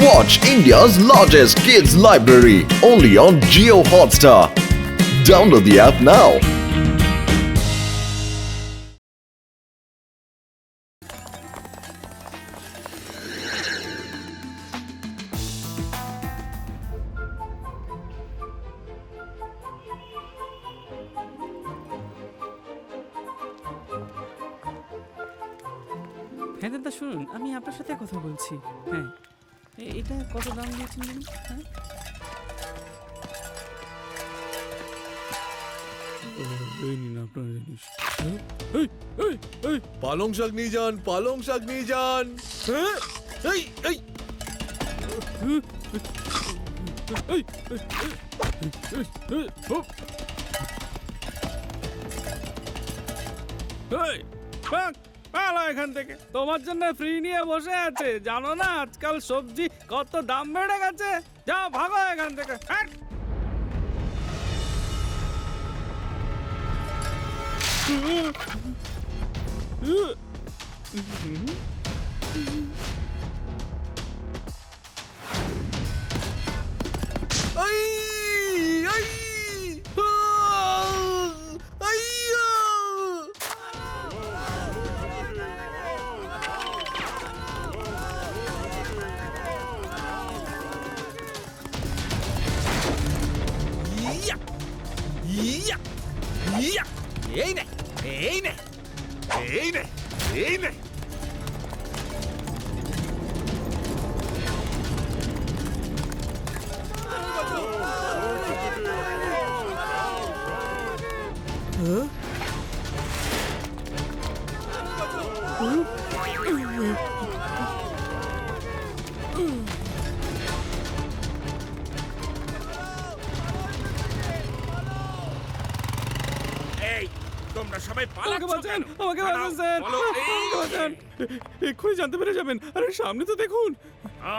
Watch India's largest kids library only on Jio Hotstar. Download the app now. হ্যাঁ দাদা শুনুন, আমি আপনার সাথে কথা বলছি। হ্যাঁ, এটা কত দাম দিয়েছেন বলুন? হ্যাঁ, এই নিন আপনার জিনিস। পালং শাক নিয়ে যান, পালং শাক নিয়ে যান। হ্যাঁ? এই এই এই, বাক, পালা এখান থেকে। তোমার জন্য ফ্রি নিয়ে বসে আছে। জানো না আজকাল সবজি কত দাম বেড়ে গেছে? যাও ভাগো এখান থেকে। হ্যাঁ। এই এই আইয়া! ইয়া! ইয়া! ইয়া! এই নে, এই নে, এই নে, এই নে। এই তোমরা সবাই আমাকে পালাচ্ছ বাঁচান, কেন? আমাকে দাঁড়াও, বাঁচান স্যার, বলো, এই, আমাকে বাঁচান। এক্ষুনি জানতে পেরে যাবেন। আরে সামনে তো দেখুন।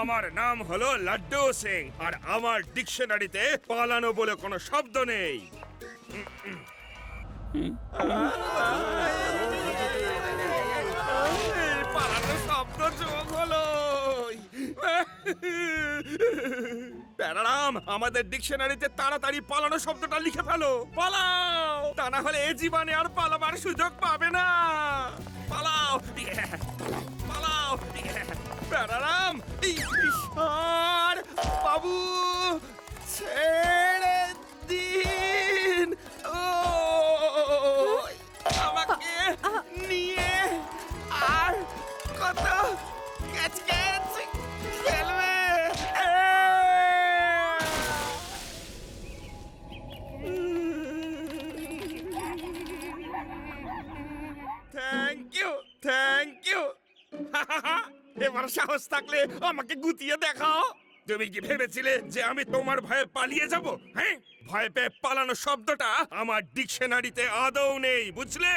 আমার নাম হলো লাড্ডু সিং আর আমার ডিকশনারিতে পালানো বলে কোনো শব্দ নেই। এই পালানো শব্দ যোগ হলো। প্যারারাম, আমাদের ডিকশনারিতে তাড়াতাড়ি পালানো শব্দটা লিখে ফেলো। পালাও, তা না হলে এ জীবনে আর পালাবার সুযোগ পাবে না। পালাও, পালাও, প্যারারাম। আর বাবু ছেড়ে দিন, ও আমাকে নিয়ে আর কত ক্যাচ ক্যাচ খেলবে? Thank you, thank you. এবার সাহস থাকলে আমাকে গুতিয়ে দেখাও। তুমি কি ভেবেছিলে যে আমি তোমার ভয়ে পালিয়ে যাব? হ্যাঁ, ভয় পেয়ে পালানো শব্দটা আমার ডিকশনারিতে আদৌ নেই, বুঝলে?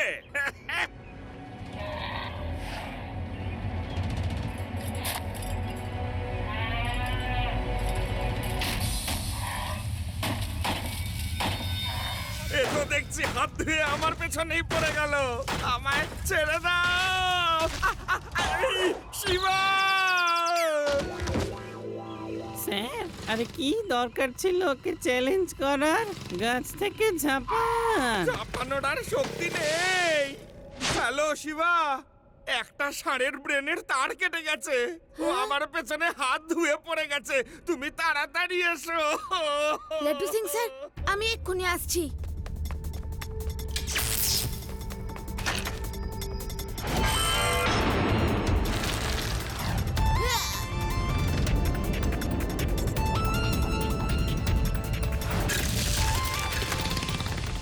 এ তো দেখছি হাত ধুয়ে আমার পেছনেই পড়ে গেল। আমায় ছেড়ে দাও, শিবা। স্যার, আরে কি দরকার ছিল ওকে চ্যালেঞ্জ করার? গাছ থেকে ঝাঁপান। চাপানোর আর শক্তি নেই। হ্যালো শিবা, একটা ষাঁড়ের ব্রেনের তার কেটে গেছে। ও আমার পেছনে হাত ধুয়ে পড়ে গেছে। তুমি তাড়াতাড়ি এসো। লাড্ডু সিং স্যার, আমি এক্ষুনি আসছি।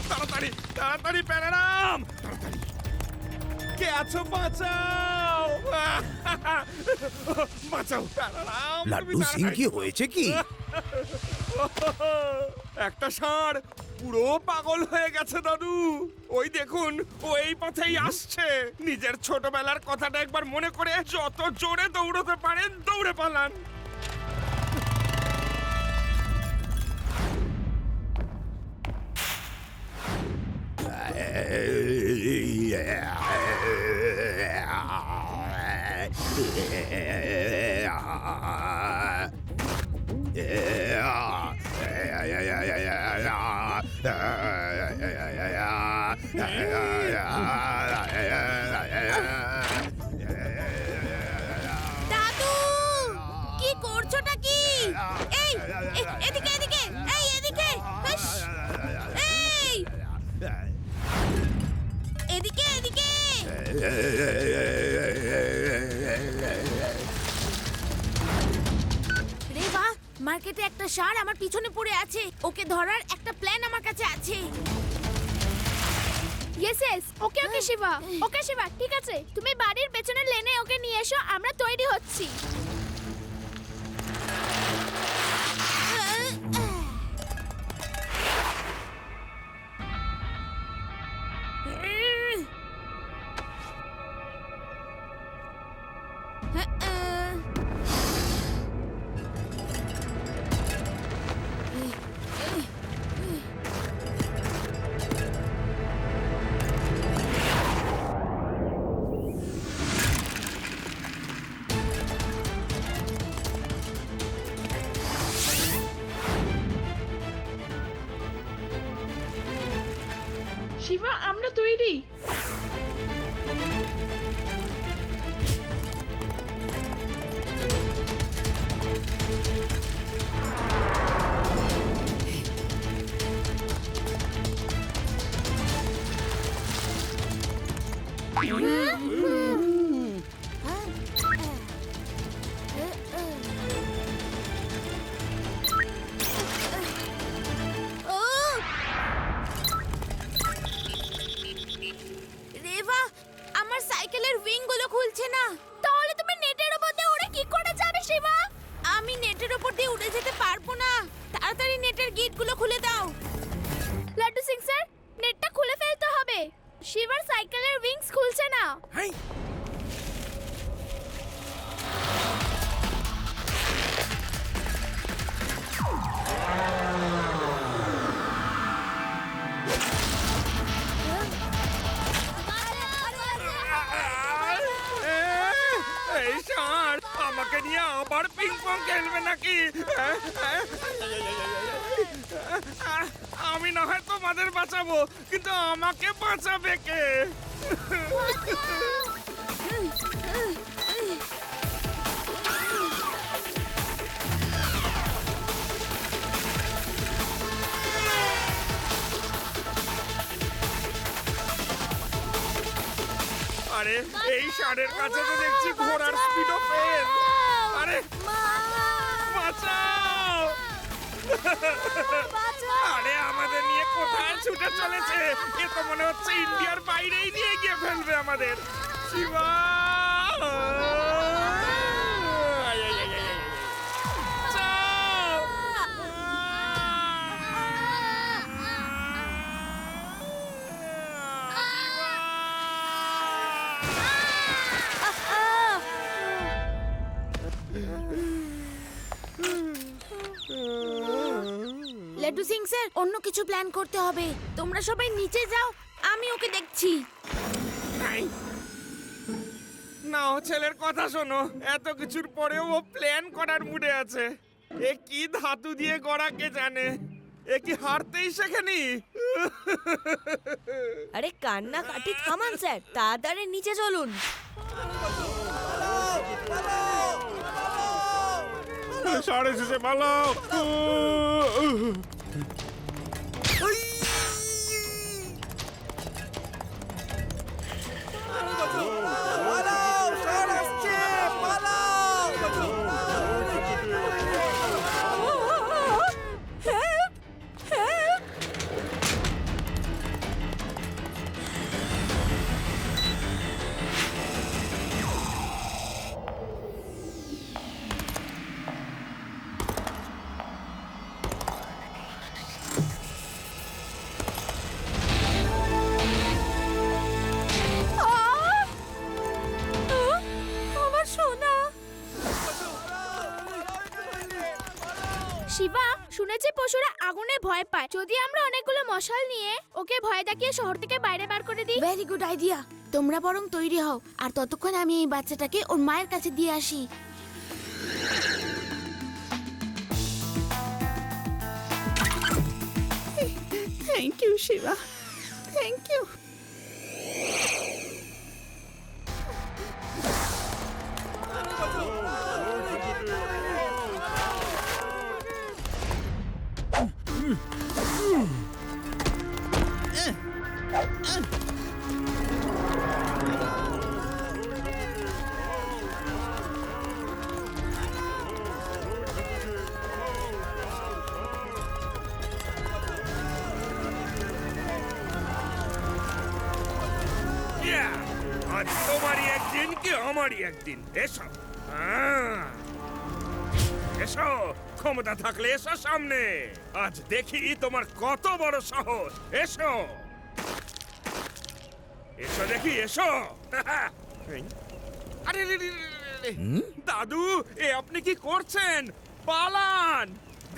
তাড়াতাড়ি তাড়াতাড়ি প্যারারাম, তাড়াতাড়ি। কে আছো? বাঁচাও, বাঁচাও প্যারারাম। লাড্ডু সিং কি হয়েছে কি? একটা ষাঁড় পুরো পাগল হয়ে গেছে দাদু। ওই দেখুন, ও এই পথেই আসছে। নিজের ছোটবেলার কথাটা একবার মনে করে যত জোরে দৌড়তে পারেন দৌড়ে পালান। দাদু কি করছোটা কি? এই এদিকে এদিকে, এই এদিকে, হাস! এই এদিকে এদিকে। রে বাহ, মার্কেটে একটা ষাঁড় আমার পিছনে পড়ে আছে, ওকে ধরার একটা প্ল্যান আমার কাছে আছে। ইয়েস ইয়েস, ওকে ওকে শিবা, ওকে শিবা, ঠিক আছে, তুমি বাড়ির পেছনের লেনে ওকে নিয়ে এসো, আমরা তৈরি হচ্ছি। শিবা, আমরা তৈরি। রেবা, আমার সাইকেলের উইং গুলো খুলছে না। তাহলে তুমি নেটের উপর দিয়ে উড়ে কি করে যাবে শিবা? আমি নেটের উপর দিয়ে উড়ে যেতে পারবো না। তাড়াতাড়ি নেটের গেট গুলো খুলে দাও। লাড্ডু সিং স্যার, নেটটা খুলে ফেলতে হবে, শিবার সাইকেলের উইংস খুলছে না। হাই এই ষাঁড় আমাকে নিয়ে আবার পিং পং খেলবে নাকি? আমি না হয় তোমাদের বাঁচাবো, কিন্তু আমাকে বাঁচাবে কে? আরে এই ষাঁড়ের কাছে তো দেখছি ঘোড়ার স্পিডও ফেল। আরে বাঁচাও! আরে আমাদের নিয়ে কোথায় ছুটে চলেছে? এ তো মনে হচ্ছে ইন্ডিয়ার বাইরেই নিয়ে গিয়ে ফেলবে আমাদের। শিবা! আয়, আয়, আয়, আয়, আয়। বাঁচাও! লাড্ডু সিং স্যার, অন্য কিছু প্ল্যান করতে হবে। তোমরা সবাই নিচে যাও, আমি ওকে দেখছি। নাই। না, ও ছেলের কথা শোনো, এত কিছুর পরেও ও প্ল্যান করার মুডে আছে। এ কি ধাতু দিয়ে গড়া কে জানে? এ কি হারতেই শেখেনি? আরে কান্না কাটি থামান স্যার, তাড়াতাড়ি নিচে চলুন। সাড়ে শেষে ভালো। আমার সোনা শিবা, শুনেছি পশুরা আগুনে ভয় পায়। যদি আমরা অনেকগুলো মশাল নিয়ে ওকে ভয় দেখিয়ে শহর থেকে বাইরে বার করে দিই। Very good idea. তোমরা বরং তৈরি হও, আর ততক্ষণ আমি এই বাচ্চাটাকে ওর মায়ের কাছে দিয়ে আসি। Thank you Shiva, thank you. Yeah! আজ তোমারই একদিন কি আমারই একদিন, এসো। এসো, ক্ষমতা থাকলে এসো সামনে। আজ দেখি তোমার কত বড় সাহস। এসো এসো দেখি, এসো। আরে রে রে রে রে। দাদু, এ আপনি কি করছেন? পালান!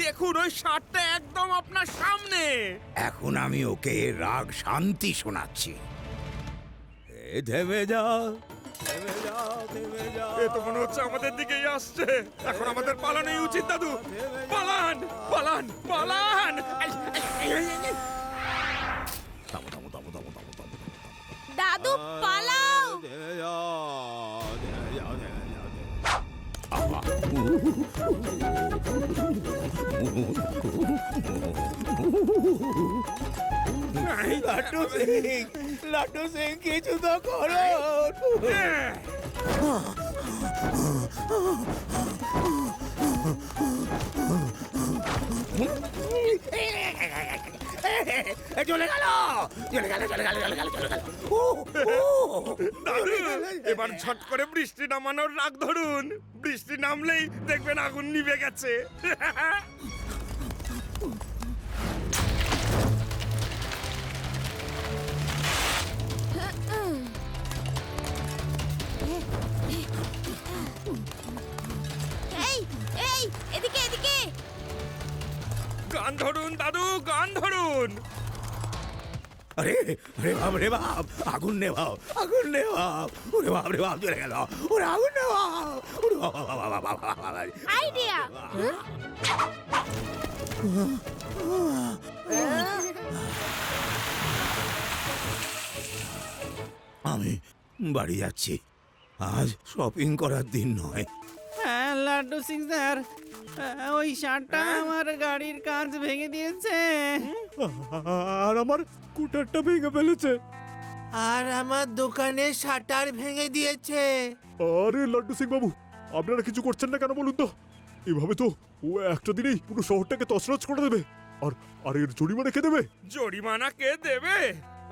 দেখুন, ওই ষাঁড়টা একদম আপনার সামনে। এখন আমি ওকে রাগ শান্তি শোনাচ্ছি। থেমে যাও, থেমে যাও, থেমে যাও। এ তো মনে হচ্ছে আমাদের দিকেই আসছে। এখন আমাদের পালানোই উচিত দাদু। পালান, পালান, পালান! থামো, থামো, থামো, থামো, থামো, থামো। দাদু পালাও। থেমে যাও, থেমে যাও, থেমে যাও, থেমে যাও। লাট্টু সিং কিছু তো করো। চলে গেল, চলে গেল, চলে গেল, চলে গেল, চলে গেল। দাদু, এবার ঝট করে বৃষ্টি নামানোর রাগ ধরুন। বৃষ্টি নামলেই দেখবেন আগুন নিভে গেছে। এই এই এদিকে এদিকে। গান ধরুন দাদু, গান ধরুন। আরে আরে বাপ রে বাপ, আগুন নেভাও, আগুন নেভাও। ওরে বাপ রে বাপ, চলে গেল। ওরে আগুন নেভাও। ওরে বাবা, বাবা, বাবা, বাবা। আইডিয়া। আমি বাড়ি যাচ্ছি। আজ শপিং করার দিন নয়। হ্যাঁ লাড্ডু সিং স্যার, ওই ষাঁড়টা আমার গাড়ির কাঁচ ভেঙে দিয়েছে। আর আমার স্কুটারটা ভেঙে ফেলেছে। আর আমার দোকানের শাটার ভেঙে দিয়েছে। আরে লাড্ডু সিং বাবু, আপনারা কিছু করছেন না কেন বলুন তো? এভাবে তো ও একটা দিনেই পুরো শহরটাকে তছনছ করে দেবে। আর আর এর জরিমানা কে দেবে? জরিমানা কে দেবে?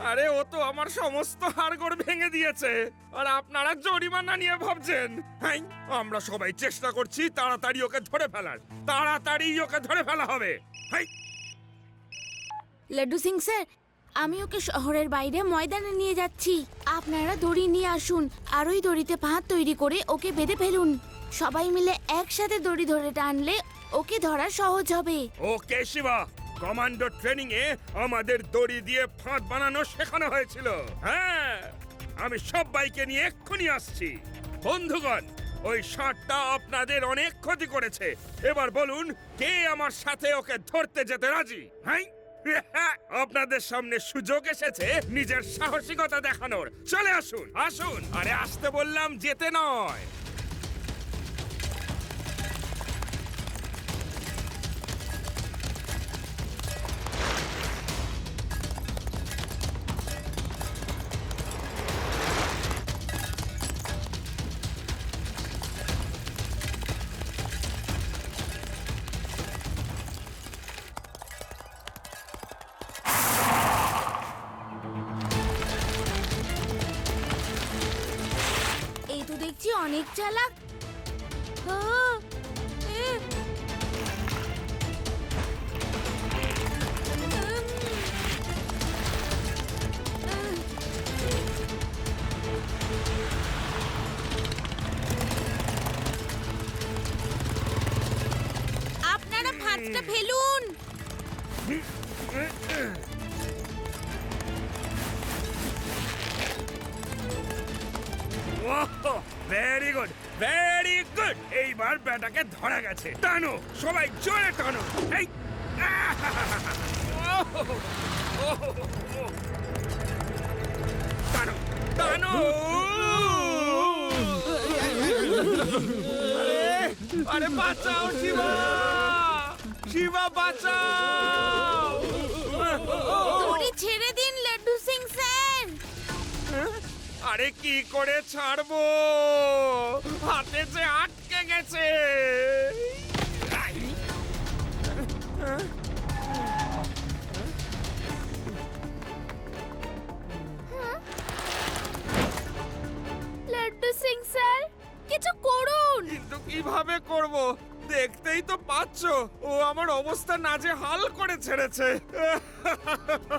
আরে ও তো আমার সমস্ত হাড়গোড় ভেঙে দিয়েছে, আর আপনারা জরিমানা নিয়ে ভাবছেন? হ্যাঁ, আমরা সবাই চেষ্টা করছি তাড়াতাড়ি ওকে ধরে ফেলার। তাড়াতাড়ি ওকে ধরে ফেলা হবে। হ্যাঁ, লাড্ডু সিং স্যার, আমি ওকে শহরের বাইরে ময়দানে নিয়ে যাচ্ছি। আপনারা দড়ি নিয়ে আসুন, আর ওই দড়িতে ফাঁদ তৈরি করে ওকে বেঁধে ফেলুন। সবাই মিলে একসাথে দড়ি ধরে টানলে ওকে ধরা সহজ হবে। ওকে শিবা, কমান্ডো ট্রেনিং এ আমাদের দড়ি দিয়ে ফাঁদ বানানো শেখানো হয়েছিল। হ্যাঁ, আমি সবাইকে নিয়ে এক্ষুনি আসছি। বন্ধুগণ, ওই ষাঁড়টা আপনাদের অনেক ক্ষতি করেছে। এবার বলুন, কে আমার সাথে ওকে ধরতে যেতে রাজি? হ্যাঁ, আপনাদের সামনে সুযোগ এসেছে নিজের সাহসিকতা দেখানোর। চলে আসুন, আসুন। আরে আসতে বললাম, যেতে নয়। এই তো দেখছি অনেক চালাক। ও, এ, আপনারা ফাঁদটা ফেলুন। Very good, very good. এইবার ব্যাটাকে ধরা গেছে। টানো, সবাই জোরে টানো। এই, টানো টানো আরে বাঁচাও শিবা, শিবা বাঁচাও। দড়ি ছেড়ে দিন লাড্ডু সিং স্যার। আরে কি করে ছাড়বো, হাতে যে আটকে গেছে। লাড্ডু সিং স্যার কিছু করুন। কিন্তু কিভাবে করব, দেখতেই তো পাচ্ছো ও আমার অবস্থা নাজেহাল করে ছেড়েছে।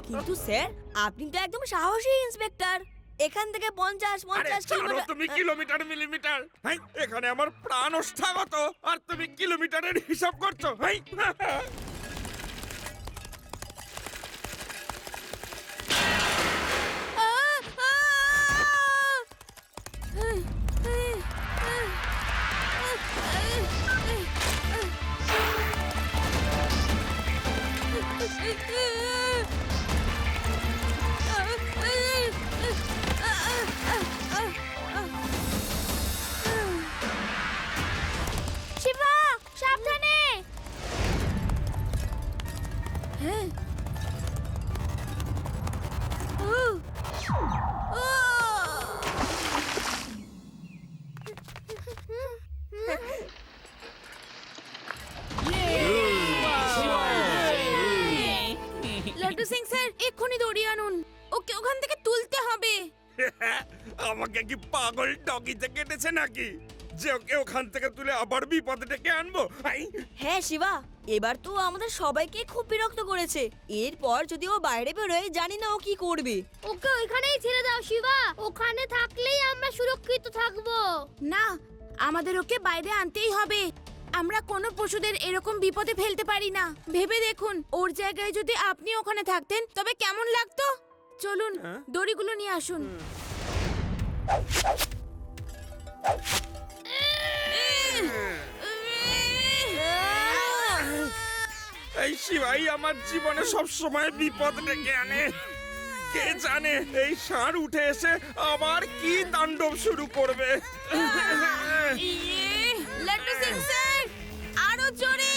কিন্তু স্যার আপনি তো একদম সাহসী ইন্সপেক্টর। এখান থেকে 50 আরে 50 ছাড়ো কিলোমিটার তুমি কিলোমিটার মিলিমিটার। হাই, এখানে আমার প্রাণ ওষ্ঠাগত আর তুমি কিলোমিটারের হিসাব করছো। হাই শিবা সাবধানে। লাড্ডু সিং স্যার এক্ষুনি দড়ি আনুন, ওকে ওখান থেকে তুলতে হবে। আমাকে কি পাগল ডগিতে কেটেছে নাকি যে ওকে ওখান থেকে তুলে আবার বিপদে ডেকে আনবো? হাই হ্যাঁ শিবা, এবার তো আমাদের সবাইকে খুব বিরক্ত করেছে। এরপর যদি ও বাইরে বেরোয় জানি না ও কি করবে। ওকে ওইখানেই ছেড়ে দাও শিবা, ওখানে থাকলেই আমরা সুরক্ষিত থাকবো। না, আমাদের ওকে বাইরে আনতেই হবে। আমরা কোনো পশুদের এরকম বিপদে ফেলতে পারি না। ভেবে দেখুন, ওর জায়গায় যদি আপনি ওখানে থাকতেন তবে কেমন লাগতো। চলুন দড়িগুলো নিয়ে আসুন। এই শিবাই আমার জীবনে সব সময় বিপদ ডেকে আনে। কে জানে এই ষাঁড় উঠে এসে আবার কি তাণ্ডব শুরু করবে। লাড্ডু সিং স্যার আরো জোরে।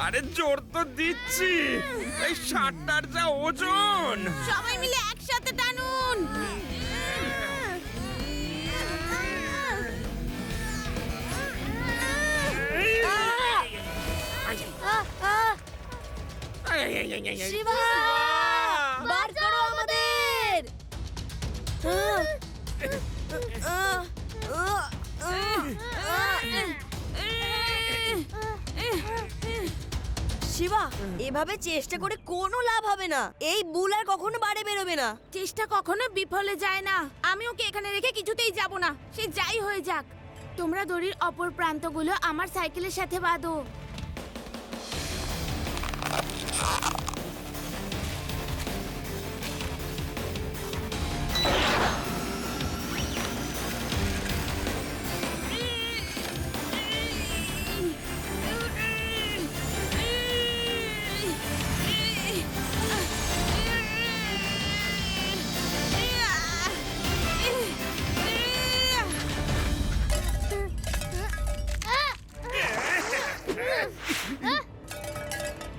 আরে জোর তো দিচ্ছি, এই ষাঁড়টার যা ওজন। সবাই মিলে একসাথে টানুন। শিবা বার করো আমাদের। শিবা এভাবে চেষ্টা করে কোনো লাভ হবে না। এই বুল আর কখনো বাইরে বেরোবে না। চেষ্টা কখনো বিফলে যায় না। আমি ওকে এখানে রেখে কিছুতেই যাব না, সে যাই হয়ে যাক। তোমরা দড়ির অপর প্রান্তগুলো আমার সাইকেলের সাথে বাঁধো।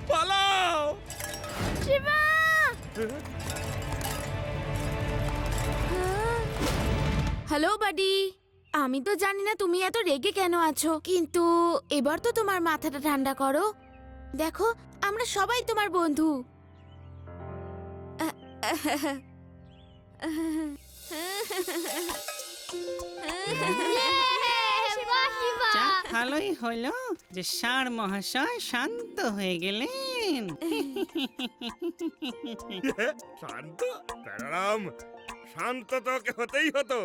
পালাও শিবা হ্যালো বাডি, আমি তো জানি না তুমি এত রেগে কেন আছো, কিন্তু এবার তো তোমার মাথাটা ঠান্ডা করো। দেখো আমরা সবাই তোমার বন্ধু। শিবা শিবা যাক, ভালোই হলো যে ষাঁড় মহাশয় শান্ত হয়ে গেলেন। শান্ত রাম, শান্ত তোকে হতেই হতো।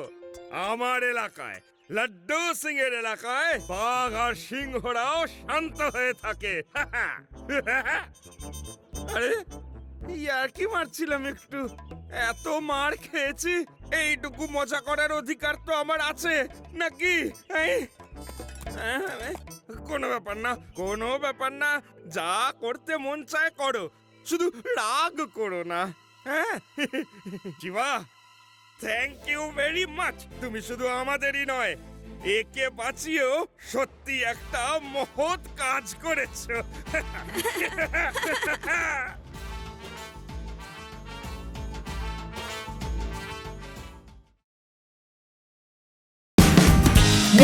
আমার এলাকায় লাড্ডু সিং এর এলাকায় বাঘ আর সিংহরাও শান্ত হয়ে থাকে। আরে ইয়ার কি মারছিলাম একটু, এত মার খেয়েছি, এইটুকু মজা করার অধিকার তো আমার আছে নাকি? এই, কোনো ব্যাপার না, কোনো ব্যাপার না, যা করতে মন চায় করো, শুধু রাগ করো না। হ্যাঁ Shiva thank you very much. তুমি শুধু আমাদেরই নয়, একে বাঁচিয়েও সত্যি একটা মহৎ কাজ করেছো।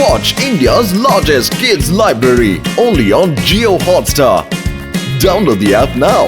Watch India's largest kids library only on Geo Hotstar. Download the app now.